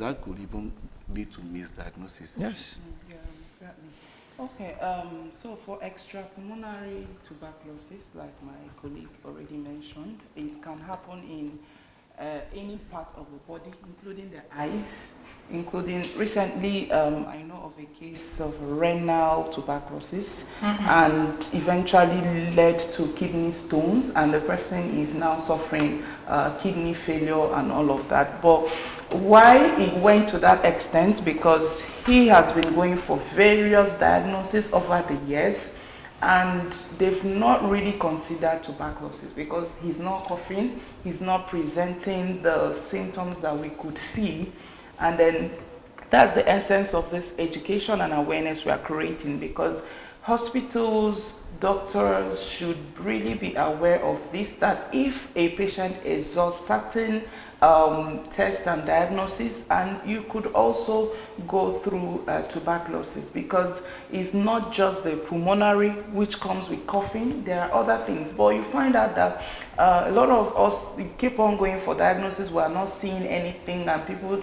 that could even lead to misdiagnosis. Yes. Yeah, exactly. Okay, so for extrapulmonary tuberculosis, like my colleague already mentioned, it can happen in any part of the body, including the eyes, including recently I know of a case of renal tuberculosis and eventually led to kidney stones, and the person is now suffering kidney failure and all of that. But why it went to that extent? Because he has been going for various diagnoses over the years, and they've not really considered tuberculosis because he's not coughing, he's not presenting the symptoms that we could see. And then that's the essence of this education and awareness we are creating, because hospitals, doctors should really be aware of this, that if a patient exhausts certain tests and diagnosis, and you could also go through tuberculosis, because it's not just the pulmonary which comes with coughing, there are other things. But you find out that a lot of us, we keep on going for diagnosis, we are not seeing anything, and people,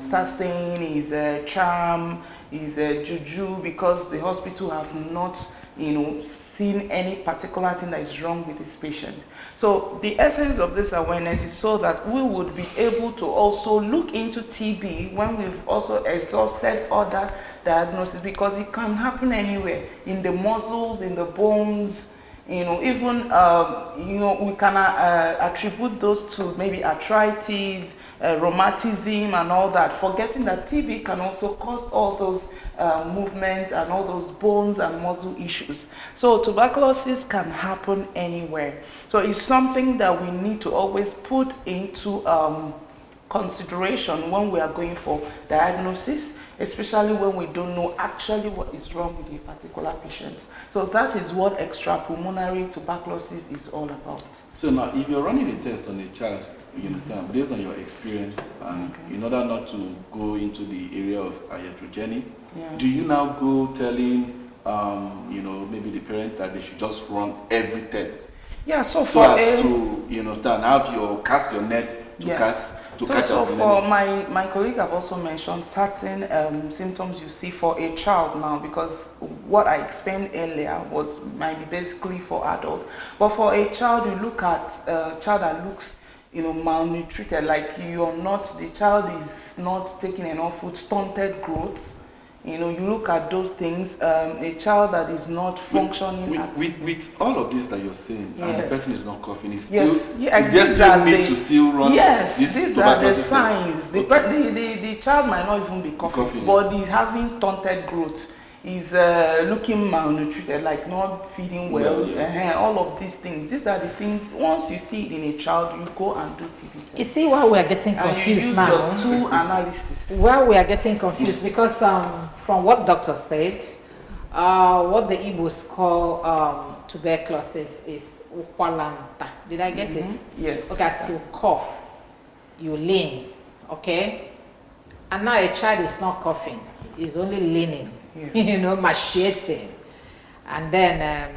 start saying is a charm, is a juju, because the hospital have not, seen any particular thing that is wrong with this patient. So the essence of this awareness is so that we would be able to also look into TB when we've also exhausted other diagnoses, because it can happen anywhere, in the muscles, in the bones, even we can attribute those to maybe arthritis, rheumatism and all that, forgetting that TB can also cause all those movement and all those bones and muscle issues. So tuberculosis can happen anywhere. So it's something that we need to always put into consideration when we are going for diagnosis, especially when we don't know actually what is wrong with a particular patient. So that is what extrapulmonary tuberculosis is all about. So now, if you're running a test on a child, you understand, based on your experience, and in order not to go into the area of iatrogenic, do you now go telling, maybe the parents that they should just run every test? Yeah, so as to, cast your net to catch so for my colleague have also mentioned certain symptoms you see for a child now, because what I explained earlier might be basically for adult, but for a child, you look at a child that looks malnutrited, like the child is not taking enough food, stunted growth. You look at those things, a child that is not functioning. With all of this that you're saying, and the person is not coughing, is yes. there still need to still run yes, this these are the test? signs. The child might not even be coughing, but he's having stunted growth. He's looking malnutrited, like not feeding well. All of these things. These are the things, once you see it in a child, you go and do TB test. You see why we are getting confused now? Just two analysis. Why we are getting confused, because from what doctor said, what the Igbos call tuberculosis is ukwalanta. Did I get it? Yes. Okay, as you cough, you lean, okay? And now a child is not coughing, he's only leaning, machiating. And then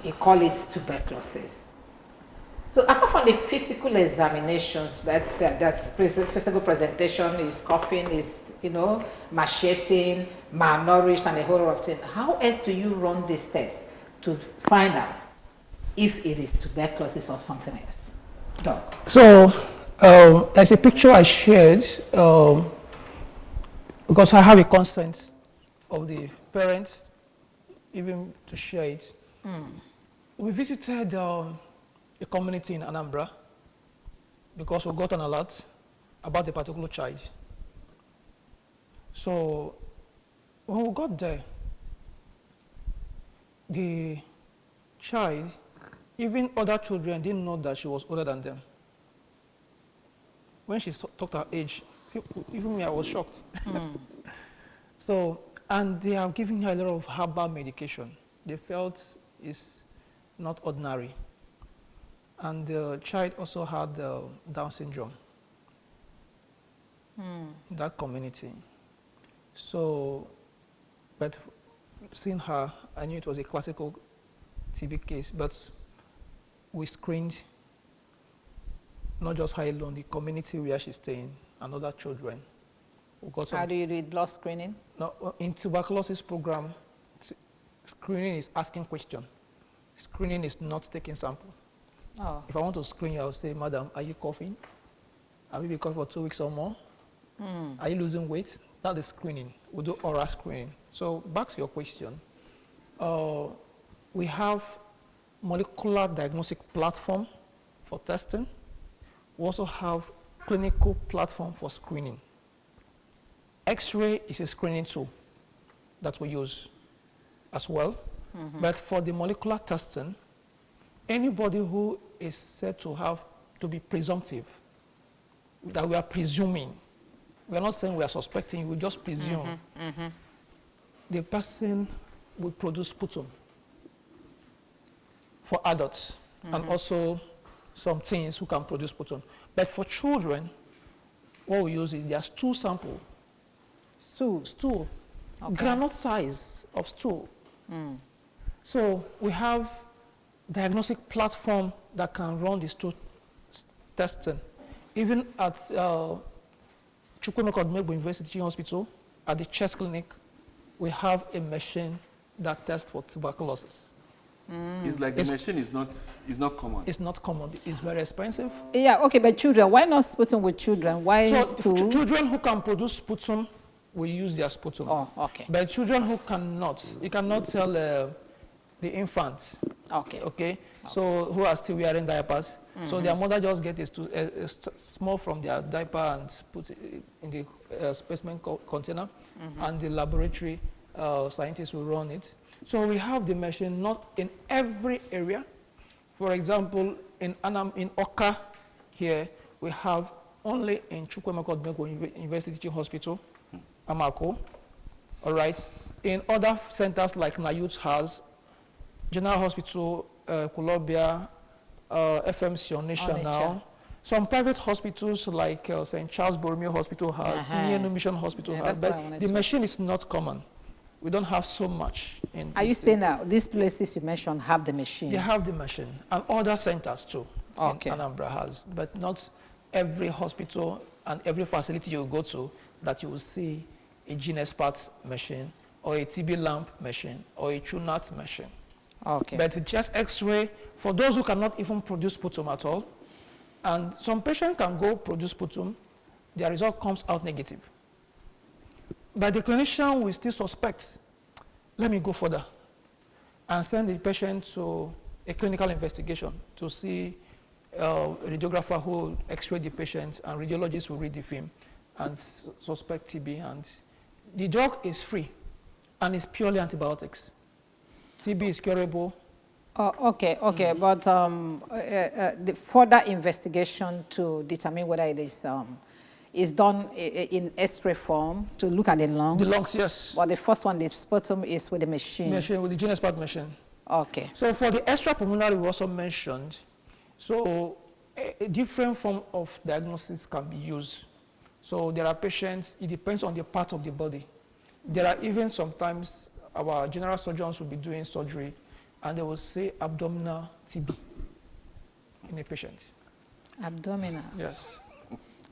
you call it tuberculosis. So apart from the physical examinations, that's physical presentation, is coughing, is machiating, malnourished, and a whole lot of things. How else do you run this test to find out if it is tuberculosis or something else? Doc. So there's a picture I shared because I have a consent of the parents even to share it. We visited a community in Anambra because we got an alert about a particular child. So when we got there, the child, even other children didn't know that she was older than them. When she talked her age, even me, I was shocked. So, and they are giving her a lot of herbal medication. They felt it's not ordinary. And the child also had Down syndrome in that community. So, but seeing her, I knew it was a classical TB case, but we screened not just her alone, the community where she's staying, and other children. How do you do it? Blood screening? No, in tuberculosis program, screening is asking question. Screening is not taking sample. Oh. If I want to screen you, I will say, madam, are you coughing? Have you been coughing for 2 weeks or more? Are you losing weight? That is screening. We do oral screening. So back to your question. We have molecular diagnostic platform for testing. We also have clinical platform for screening. X-ray is a screening tool that we use as well. But for the molecular testing, anybody who is said to be presumptive, that we are presuming, we are not saying we are suspecting, we just presume, the person will produce sputum for adults and also some teens who can produce sputum. But for children, what we use is their stool sample. Stool. Okay. Granite size of stool. So we have diagnostic platform that can run the stool testing. Even at Chukwemeka University Hospital, at the chest clinic, we have a machine that tests for tuberculosis. It's like the machine is not common. It's not common. It's very expensive. Yeah, okay, but children, why not sputum with children? Why so children who can produce sputum will use their sputum. Oh, okay. But children who cannot, you cannot tell the infants. Okay. Okay. So who are still wearing diapers. So their mother just gets a small from their diaper and put it in the specimen container, and the laboratory scientists will run it. So we have the machine not in every area. For example, in Oka here, we have only in Chukwemeka University Hospital, Amako, all right. In other centers like Nayut has, General Hospital, Columbia, FMC Onitsha now. Some private hospitals like St. Charles Borromeo Hospital has, Nienu Mission Hospital has, but the machine is not common. We don't have so much. Are you saying that these places you mentioned have the machine? They have the machine, and other centers too. Okay. Anambra has, but not every hospital and every facility you go to that you will see a gene expert machine or a TB lamp machine or a TrueNat machine. Okay. But just X-ray, for those who cannot even produce sputum at all, and some patients can go produce sputum, their result comes out negative. But the clinician will still suspect, let me go further, and send the patient to a clinical investigation to see a radiographer who will X-ray the patient, and radiologists will read the film and suspect TB. And the drug is free, and it's purely antibiotics. TB is curable. Oh, okay, okay, but the further investigation to determine whether it is done in X-ray form to look at the lungs. The lungs, yes. But the first one, the sputum, is with the machine. Machine, with the gene expert machine. Okay. So for the extrapulmonary, we also mentioned, so a different form of diagnosis can be used. So there are patients, it depends on the part of the body. There are even sometimes our general surgeons will be doing surgery and they will say abdominal TB in a patient. Abdominal? Yes.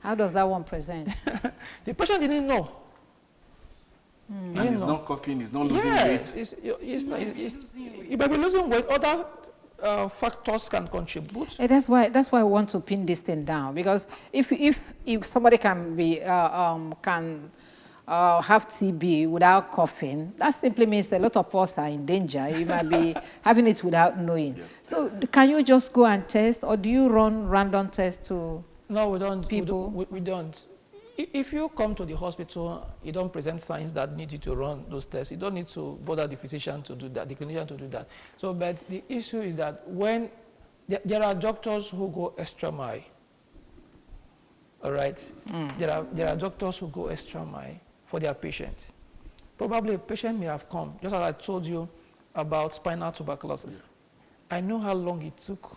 How does that one present? The patient didn't know. And he's not coughing, he's not losing weight. He might be losing weight. Other factors can contribute. That's why I want to pin this thing down, because if somebody can be have TB without coughing, that simply means that a lot of us are in danger. You might be having it without knowing. Yeah. So can you just go and test, or do you run random tests to No, we don't. people? We don't. If you come to the hospital, you don't present signs that need you to run those tests. You don't need to bother the physician to do that, the clinician to do that. So, but the issue is that when there are doctors who go extra mile, all right? There are doctors who go extra mile for their patient. Probably a patient may have come, just as I told you about spinal tuberculosis. I know how long it took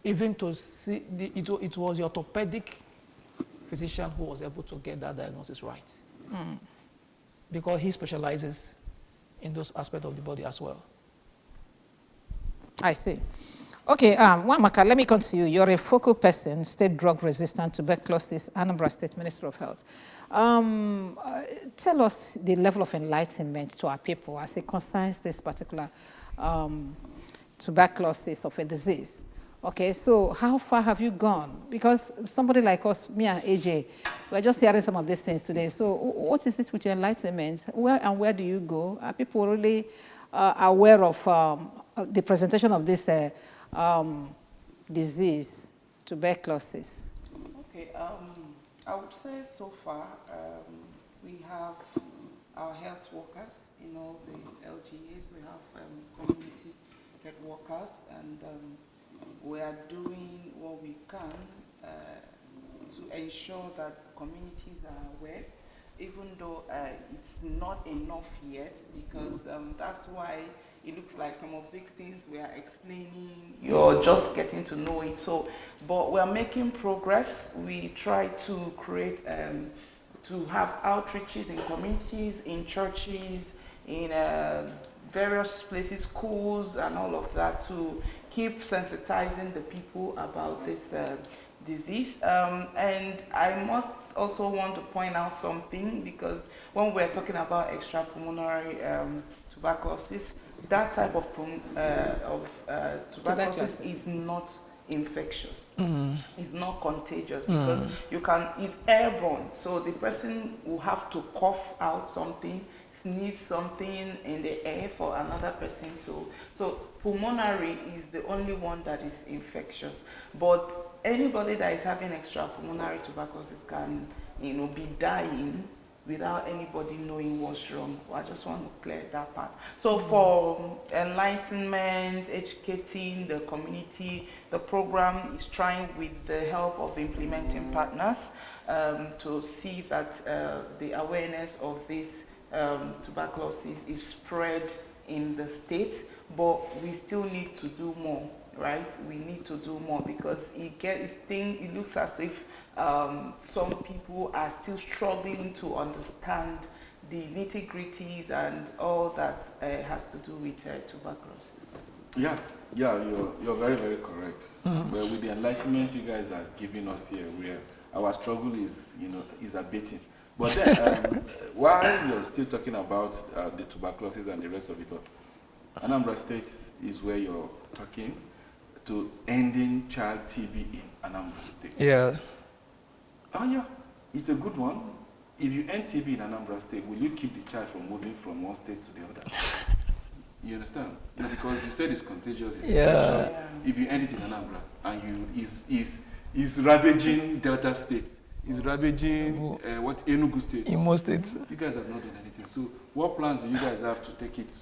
even to see, it was the orthopedic physician who was able to get that diagnosis right. Because he specializes in those aspects of the body as well. I see. Okay, Wamaka, let me come to you. You're a focal person, state drug-resistant tuberculosis, Anambra State Minister of Health. Tell us the level of enlightenment to our people as it concerns this particular tuberculosis of a disease. Okay, so how far have you gone? Because somebody like us, me and AJ, we're just hearing some of these things today. So what is it with your enlightenment? Where do you go? Are people really aware of the presentation of this disease, tuberculosis? Okay, I would say so far we have our health workers in all the LGAs. We have community health workers, and we are doing what we can to ensure that communities are aware, even though it's not enough yet, because that's why it looks like some of these things we are explaining, you're just getting to know it. So, but we're making progress. We try to create, to have outreaches in communities, in churches, in various places, schools, and all of that, to keep sensitizing the people about this disease. And I must also want to point out something, because when we're talking about extrapulmonary tuberculosis, that type of tuberculosis is not infectious. It's not contagious, because it's airborne. So the person will have to cough out something, sneeze something in the air for another person to. So pulmonary is the only one that is infectious. But anybody that is having extrapulmonary tuberculosis can, be dying without anybody knowing what's wrong. I just want to clear that part. So for enlightenment, educating the community, the program is trying, with the help of implementing partners, to see that the awareness of this tuberculosis is spread in the state, but we still need to do more, right? We need to do more, because it looks as if some people are still struggling to understand the nitty-gritties and all that has to do with tuberculosis. Yeah, you're very, very correct. But with the enlightenment you guys are giving us here, where our struggle is, is abating. But then, while you're still talking about the tuberculosis and the rest of it all, Anambra State is where you're talking to ending child TB in Anambra State. Yeah. Oh yeah, it's a good one. If you end TB in Anambra State, will you keep the child from moving from one state to the other? You understand? Because you said it's contagious. It's infectious. If you end it in Anambra, and is ravaging Delta State, is ravaging Enugu State. Imo State. You guys have not done anything. So what plans do you guys have to take it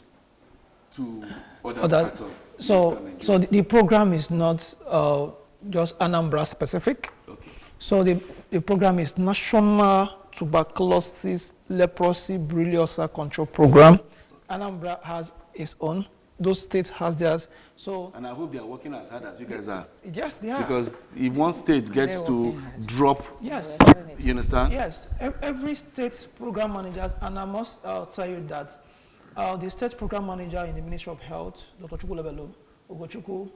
to other parts of Nigeria? So the program is not just Anambra specific. Okay. So the program is National Tuberculosis Leprosy Brucellosis Control Program. Anambra has its own. Those states has theirs. So, and I hope they are working as hard as you guys are. Yes, they are. Because if one state gets to drop, yes, you understand? Yes, every state program managers, and I must tell you that the state program manager in the Ministry of Health, Dr. Chukwulebelo Ugochukwu,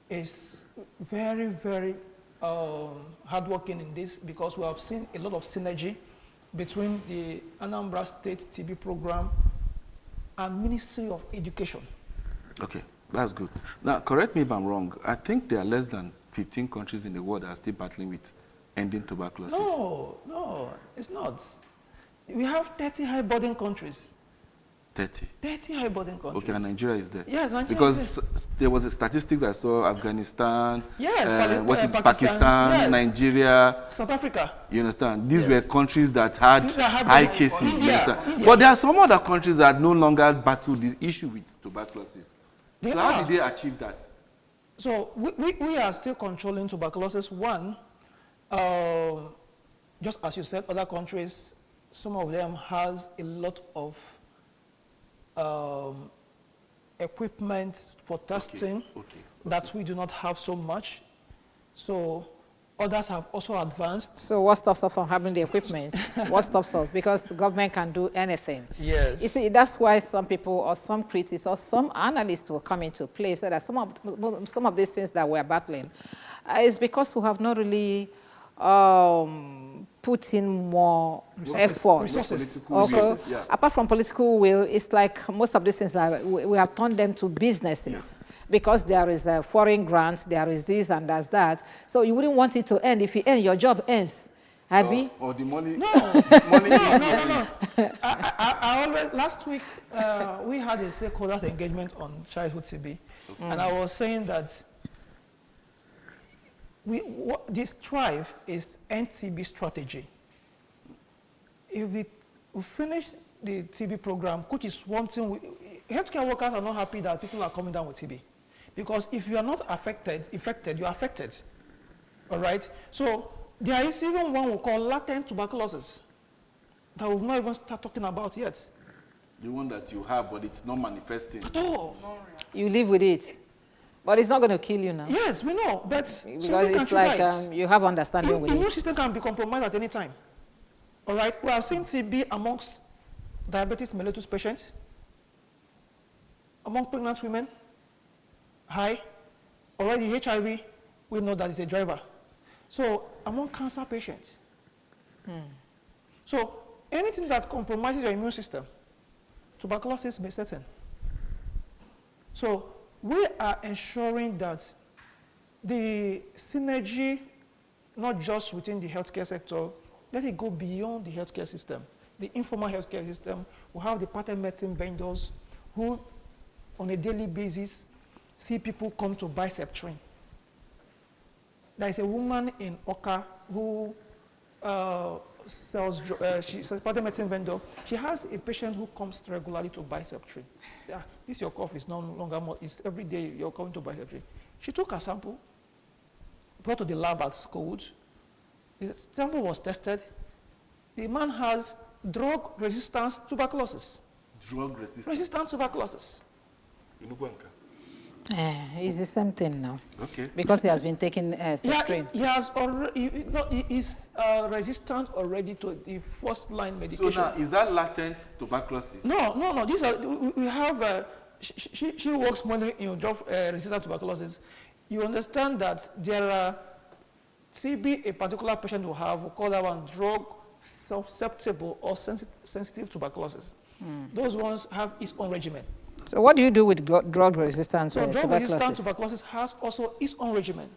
is very, very hardworking in this, because we have seen a lot of synergy between the Anambra State TB program and Ministry of Education. Okay, that's good. Now, correct me if I'm wrong. I think there are less than 15 countries in the world that are still battling with ending tuberculosis. No, it's not. We have 30 high-burden countries. 30? 30 high-burden countries. Okay, and Nigeria is there? Yes, Nigeria because is there was a statistics I saw, Afghanistan, yes, Pakistan, yes. Nigeria. South Africa. You understand? These were countries that had high cases. India, you understand? India. But there are some other countries that no longer battle the issue with tuberculosis. So how did they achieve that? So we are still controlling tuberculosis. One, just as you said, other countries, some of them has a lot of equipment for testing that we do not have so much. So others have also advanced. So what stops us from having the equipment? What stops us? Because the government can do anything. Yes. You see, that's why some people or some critics or some analysts will come into play, so that some of these things that we're battling is because we have not really put in more effort. Resources. Yeah. Apart from political will, it's like most of these things we have turned them to businesses. Yeah. Because there is a foreign grant, there is this and there's that. So you wouldn't want it to end. If you end, your job ends. Abby? Or the money. No, money no. I always, last week, we had a stakeholders engagement on childhood TB. And I was saying that this Thrive is NTB strategy. If we finish the TB program, which is one thing, healthcare workers are not happy that people are coming down with TB. Because if you are not infected, you are affected. All right? So there is even one we call latent tuberculosis that we've not even started talking about yet. The one that you have, but it's not manifesting. At all. You live with it. But it's not going to kill you now. Yes, we know. But because it's like you have understanding with the it. immune system can be compromised at any time. All right? We have seen TB amongst diabetes mellitus patients, among pregnant women, high, already HIV, we know that it's a driver. So among cancer patients. So anything that compromises your immune system, tuberculosis may set in. So we are ensuring that the synergy, not just within the healthcare sector, let it go beyond the healthcare system. The informal healthcare system will have the pattern medicine vendors who, on a daily basis, see people come to buy Septrin. There is a woman in Oka who sells, she's a pattern medicine vendor. She has a patient who comes regularly to buy Septrin. Say, this your cough is no longer more, it's every day you're coming to buy Septrin. She took a sample, brought to the lab at school. The sample was tested. The man has drug-resistant tuberculosis. Drug-resistant? Resistant tuberculosis. It's the same thing now. Okay. Because he has been taking Septrin. He is resistant already to the first-line medication. So now, is that latent tuberculosis? No. These are, we have, she works mainly in drug-resistant tuberculosis. You understand that there are TB, a particular patient will have, we call that one drug-susceptible or sensitive tuberculosis. Those ones have its own regimen. So what do you do with drug-resistant tuberculosis? Drug-resistant tuberculosis has also its own regimen.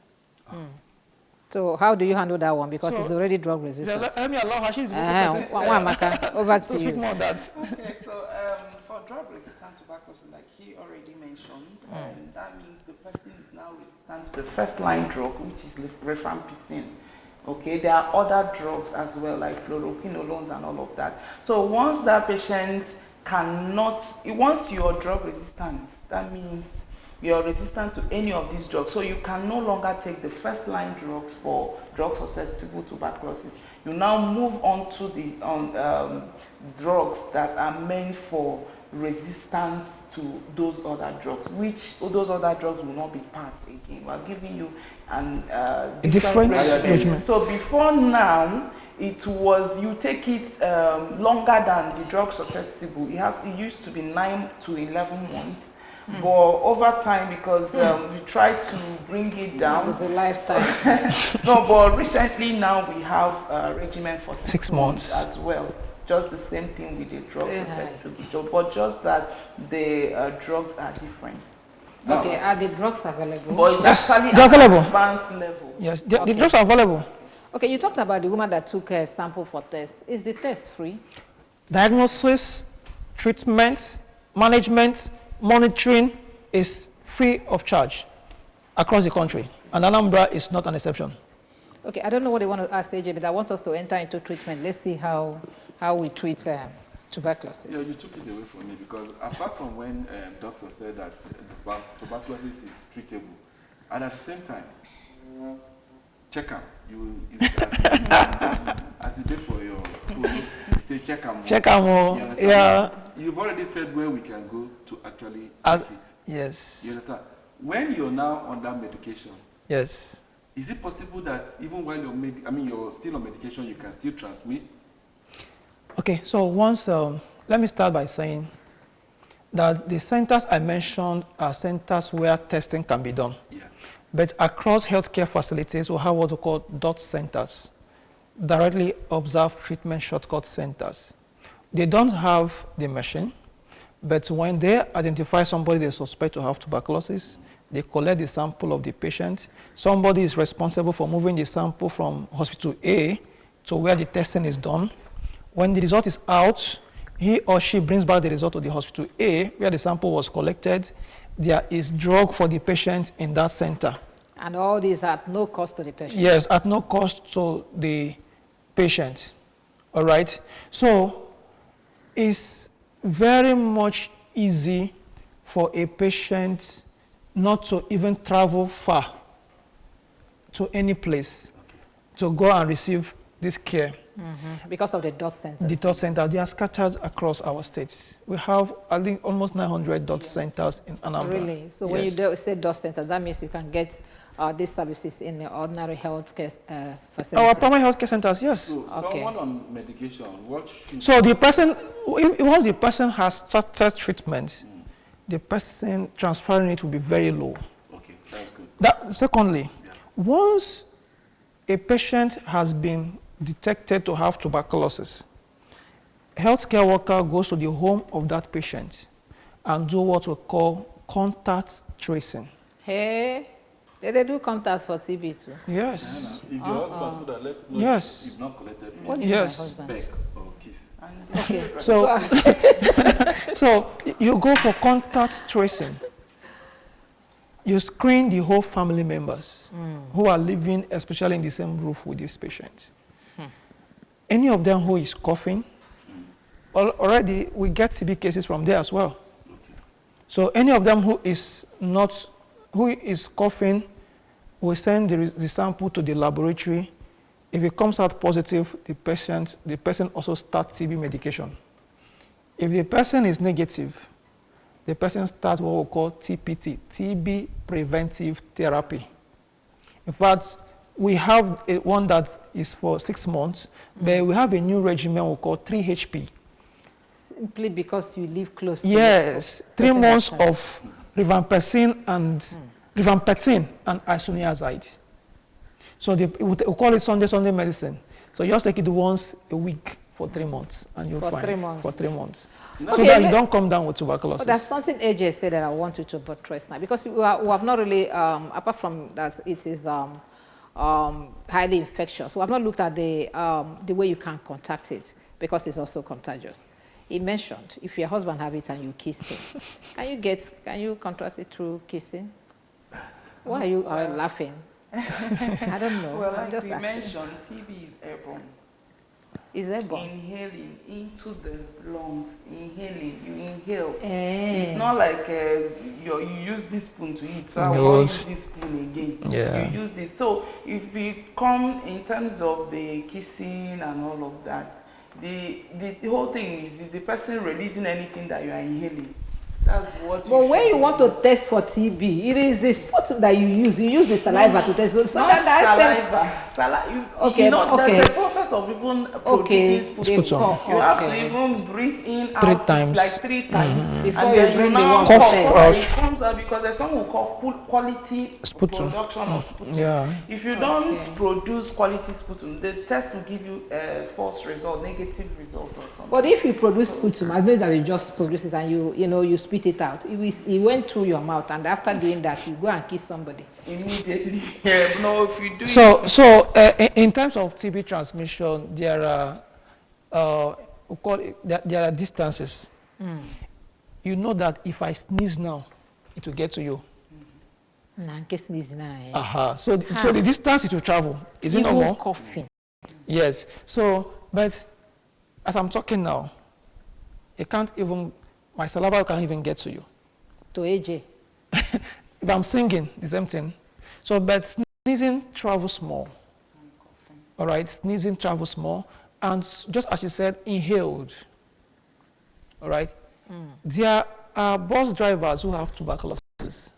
So how do you handle that one? Because it's already drug-resistant. Let me allow her. She's the person. Over to you. Speak more on that. Okay, so for drug-resistant tuberculosis, like he already mentioned, that means the person is now resistant to the first-line drug, which is rifampicin. Okay, there are other drugs as well, like fluoroquinolones and all of that. So once that patient once you're drug resistant, that means you're resistant to any of these drugs. So you can no longer take the first line drugs for drug susceptible tuberculosis. You now move on to the drugs that are meant for resistance to those other drugs, which those other drugs will not be part again. We're giving you a different regimen. So before now, it was, you take it longer than the drug susceptible. It used to be 9 to 11 months. But over time, because we tried to bring it down. It was a lifetime. No, but recently now we have a regimen for 6 months as well. Just the same thing with the drug susceptible, but just that the drugs are different. Okay, are the drugs available? But it's actually available. Advanced level. Yes, the drugs are available. Okay, you talked about the woman that took a sample for test. Is the test free? Diagnosis, treatment, management, monitoring is free of charge across the country. And Anambra is not an exception. Okay, I don't know what they want to ask AJ, but I want us to enter into treatment. Let's see how we treat tuberculosis. Yeah, you took it away from me because apart from when doctors said that tuberculosis is treatable, and at the same time, check them. As you pay for your food, you say check them. Check them more. Yeah. You've already said where we can go to actually take it. Yes. You understand? When you're now on that medication, yes, Is it possible that even while you're still on medication, you can still transmit? Okay, so once, let me start by saying that the centers I mentioned are centers where testing can be done. Yeah. But across healthcare facilities, we have what we call DOT centers, directly observed treatment shortcut centers. They don't have the machine, but when they identify somebody they suspect to have tuberculosis, they collect the sample of the patient. Somebody is responsible for moving the sample from hospital A to where the testing is done. When the result is out, he or she brings back the result to the hospital A, where the sample was collected. There is drug for the patient in that center. And all these at no cost to the patient? Yes, at no cost to the patient. All right? So it's very much easy for a patient not to even travel far to any place to go and receive this care. Because of the DOT centers? The DOT center, they are scattered across our states. We have, I think, almost 900 DOT centers in Anambra. Really? So when you say DOT center, that means you can get these services in the ordinary healthcare facilities? Our primary healthcare centers, yes. So someone on medication, what should... So the person, once the person has started treatment, the person transferring it will be very low. Okay, that's good. Secondly, once a patient has been detected to have tuberculosis, healthcare worker goes to the home of that patient and do what we call contact tracing. Hey, they do contact for TB too? Yes. If your husband so that let's know Yes. you've not collected What do you mean Yes. by husband? peck or kiss. Okay. So, so you go for contact tracing. You screen the whole family members who are living, especially in the same roof with this patient. Any of them who is coughing, already we get TB cases from there as well. So any of them who is coughing, we send the sample to the laboratory. If it comes out positive, the person also starts TB medication. If the person is negative, the person starts what we call TPT, TB preventive therapy. In fact, we have one that is for 6 months, but we have a new regimen we call 3HP. Simply because you live close to Yes, 3 months access. of rivampicin and rivampicin and isoniazide. So we call it Sunday medicine. So you just take it once a week for 3 months, and you'll For find 3 months. for 3 months, Okay, so that you don't come down with tuberculosis. Oh, there's something AJ said that I want you to buttress now, because we have not really, apart from that, it is highly infectious. We have not looked at the way you can contact it, because it's also contagious. He mentioned if your husband have it and you kiss him, can you contract it through kissing? Why are you laughing? I don't know. Well, I'm like just we asking. mentioned, TB is airborne. Is airborne? Inhaling into the lungs, inhaling, you inhale. Eh. It's not like you use this spoon to eat, so I No. won't use this spoon again. Yeah. You use this. So if we come in terms of the kissing and all of that, the whole thing is the person releasing anything that you are inhaling. That's what. But when you want to test for TB, it is the spot that you use. You use the saliva to test. So not that saliva. Okay, You know, okay. there's a process of even producing Sputum. You have to even breathe in, out, 3 times. like 3 times. Before and you then bring the now one Cough cough out. It comes out because there's someone who call quality Sputum. production of sputum. Yeah. If you don't produce quality sputum, the test will give you a false result, negative result or something. But if you produce sputum, as much as you just produce it and you spit it out, it went through your mouth, and after doing that, you go and kiss somebody. Immediately. Yeah, no, if you do So in terms of TB transmission, there are there are distances. You know that if I sneeze now, it will get to you. So the distance it will travel, is it Even normal? coughing. Yes. So, but as I'm talking now, it can't even, my saliva can't even get to you. To AJ. If I'm singing, the same thing. So, but sneezing travels more. All right, sneezing travels more. And just as you said, inhaled. All right. There are bus drivers who have tuberculosis.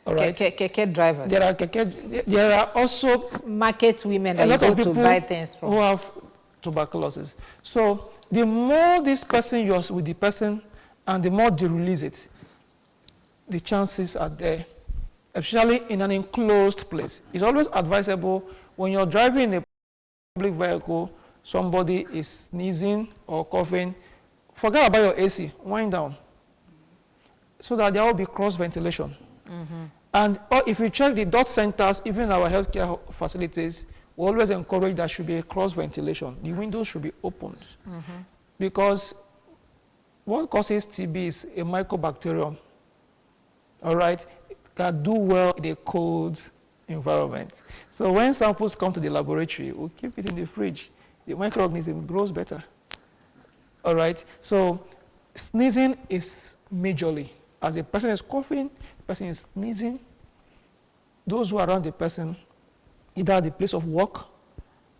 All right. Keke drivers. There are also market women a that lot you of go people to buy things from. who have tuberculosis. So the more this person you're with the person and the more they release it, the chances are there, especially in an enclosed place. It's always advisable when you're driving a public vehicle, somebody is sneezing or coughing, forget about your AC, wind down, so that there will be cross ventilation. And if you check the dot centers, even in our healthcare facilities, we always encourage there should be a cross ventilation. The windows should be opened. Because what causes TB is a mycobacterium, all right, that do well in a cold environment. So when samples come to the laboratory, we'll keep it in the fridge. The microorganism grows better, all right? So sneezing is majorly, as a person is coughing, the person is sneezing, those who are around the person, either at the place of work,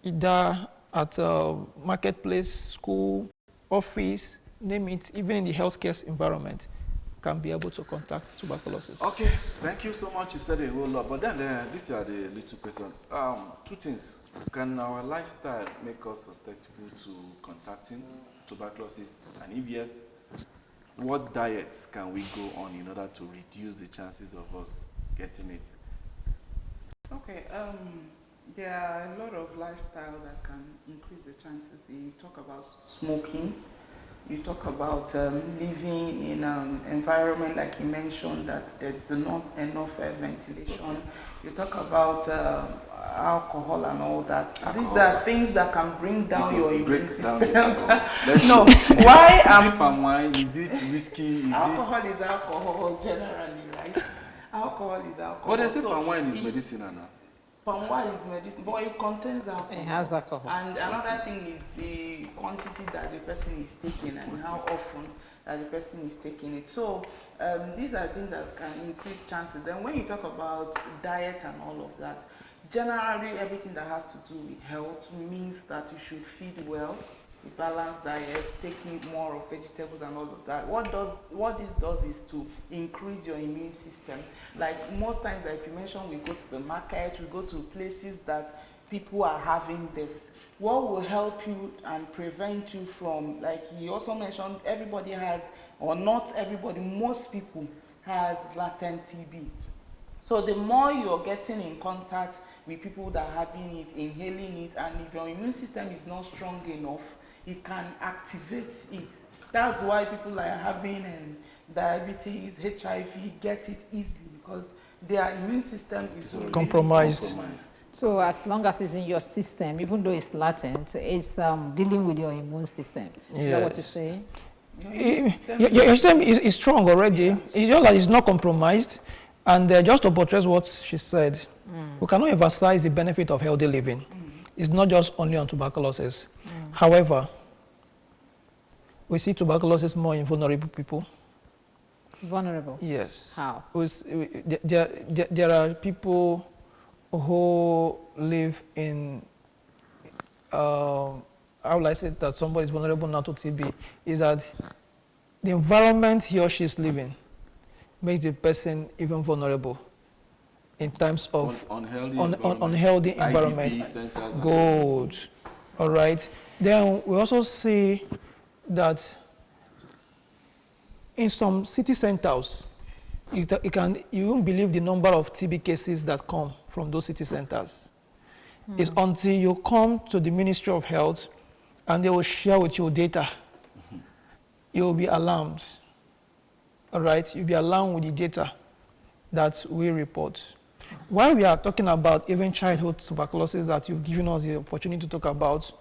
either at a marketplace, school, office, name it, even in the healthcare environment, can be able to contact tuberculosis. Okay, thank you so much. You've said a whole lot, but then these are the little questions. Two things. Can our lifestyle make us susceptible to contacting tuberculosis? And if yes, what diets can we go on in order to reduce the chances of us getting it? Okay, there are a lot of lifestyle that can increase the chances. You talk about smoking, you talk about living in an environment like you mentioned that there's not enough ventilation. You talk about alcohol and all that. These are things that can bring down your immune system. No, why is it palm wine? Is it whiskey? Alcohol is alcohol generally, right? Alcohol is alcohol. But they say palm wine is medicinal now. Palm wine is medicine, but it contains alcohol. It has alcohol. And another thing is the quantity that the person is taking and how often that the person is taking it. So these are things that can increase chances. And when you talk about diet and all of that, generally everything that has to do with health means that you should feed well, a balanced diet, taking more of vegetables and all of that. What this does is to increase your immune system. Like most times, like you mentioned, we go to the market, we go to places that people are having this. What will help you and prevent you from, like you also mentioned, everybody has, or not everybody, most people has latent TB. So the more you're getting in contact with people that are having it, inhaling it, and if your immune system is not strong enough, it can activate it. That's why people are having diabetes, HIV, get it easily because their immune system is compromised. So as long as it's in your system, even though it's latent, it's dealing with your immune system. Yes. Is that what you're saying? Your system is strong already. Yes. It's just that it's not compromised. And just to buttress what she said, we cannot emphasize the benefit of healthy living. It's not just only on tuberculosis. However, we see tuberculosis more in vulnerable people. Vulnerable? Yes. How? There are people who live in, how will I say that somebody is vulnerable now to TB, is that the environment he or she is living makes the person even vulnerable in terms of unhealthy environment. Good. All right. Then we also see that in some city centers, you won't believe the number of TB cases that come from those city centers. It's until you come to the Ministry of Health and they will share with you data. You'll be alarmed. All right? You'll be alarmed with the data that we report. While we are talking about even childhood tuberculosis that you've given us the opportunity to talk about,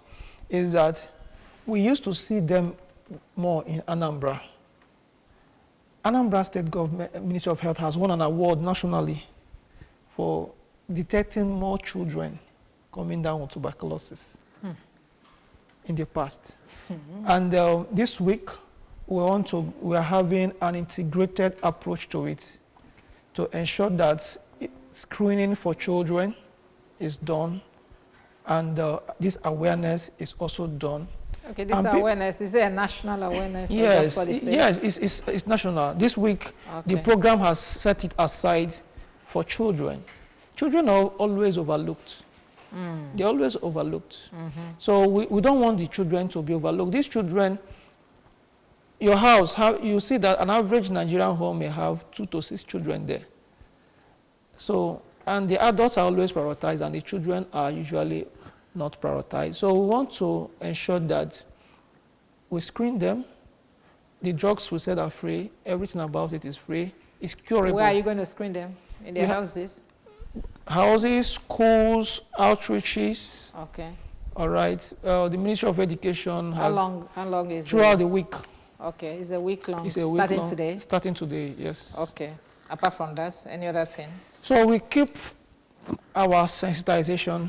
is that we used to see them more in Anambra. Anambra State Government Ministry of Health has won an award nationally for detecting more children coming down with tuberculosis in the past. And this week, we are having an integrated approach to it to ensure that screening for children is done and this awareness is also done. Okay, this awareness, is it a national awareness? Yes, yes, it's national. This week, the program has set it aside for children. Children are always overlooked. They're always overlooked. So we don't want the children to be overlooked. These children, your house, you see that an average Nigerian home may have 2 to 6 children there. So, and the adults are always prioritized and the children are usually not prioritized. So we want to ensure that we screen them. The drugs we said are free. Everything about it is free. It's curable. Where are you going to screen them? In their houses? Houses, schools, outreaches. Okay. All right. The Ministry of Education has... How long is it? Throughout the week. Okay. It's a week long. It's a week Starting long. today? Starting today, yes. Okay. Apart from that, any other thing? So we keep our sensitization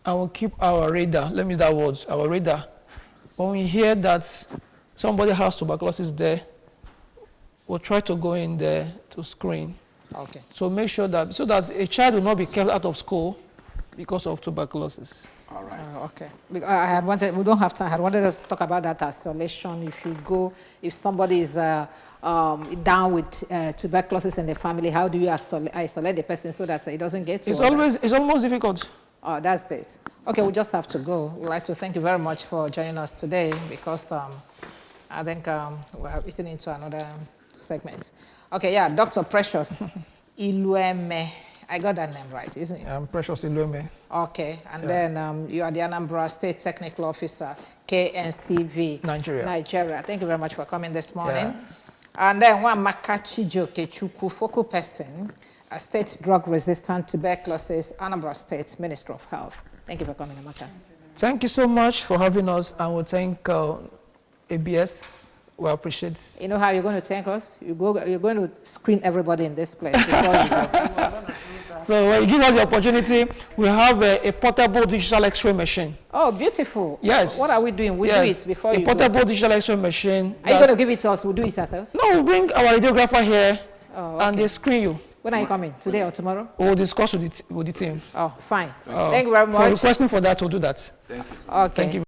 and we keep our radar. Let me use that word, our radar. When we hear that somebody has tuberculosis there, we'll try to go in there to screen. Okay. So make sure that, so that a child will not be kept out of school because of tuberculosis. All right. Okay. I had wanted, we don't have time. I had wanted us to talk about that isolation. If you go, if somebody is down with tuberculosis in the family, how do you isolate the person so that it doesn't get to others? It's almost difficult. Oh, that's it. Okay, we just have to go. We'd like to thank you very much for joining us today because I think we're eating into another segment. Okay, yeah, Dr. Precious Ilueme. I got that name right, isn't it? I'm Precious Ilueme. Okay, and then you are the Anambra State Technical Officer, KNCV. Nigeria. Thank you very much for coming this morning. Yeah. And then one Makachi Jokechukwu, focal person, a state drug-resistant tuberculosis, Anambra State Minister of Health. Thank you for coming, Amaka. Thank you so much for having us, and we thank ABS. We appreciate it. You know how you're going to thank us? You're going to screen everybody in this place before you go. So when you give us the opportunity, we have a portable digital X-ray machine. Oh, beautiful. Yes. What are we doing? We do it before you go. A portable digital X-ray machine. Are you going to give it to us? We'll do it ourselves? No, we'll bring our radiographer here and they screen you. When are you coming? Today or tomorrow? We'll discuss with the team. Oh, fine. Thank you very much. For requesting for that, we'll do that. Thank you so much. Okay. Thank you.